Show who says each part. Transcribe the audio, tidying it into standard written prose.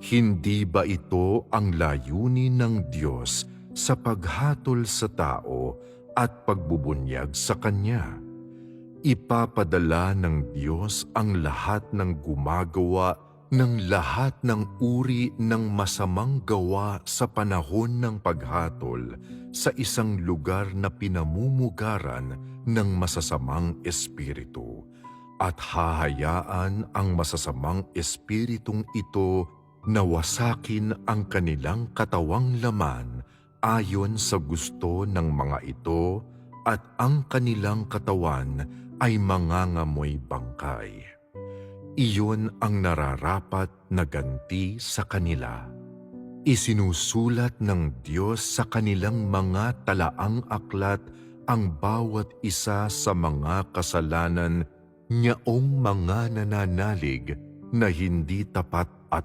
Speaker 1: Hindi ba ito ang layunin ng Diyos sa paghatol sa tao at pagbubunyag sa Kanya? Ipapadala ng Diyos ang lahat ng gumagawa ng lahat ng uri ng masamang gawa sa panahon ng paghatol sa isang lugar na pinamumugaran ng masasamang espiritu, at hahayaan ang masasamang espiritong ito na wasakin ang kanilang katawang laman ayon sa gusto ng mga ito, at ang kanilang katawan ay mangangamoy bangkay. Iyon ang nararapat na ganti sa kanila. Isinusulat ng Diyos sa kanilang mga talaang aklat ang bawat isa sa mga kasalanan niyaong mga nananalig na hindi tapat at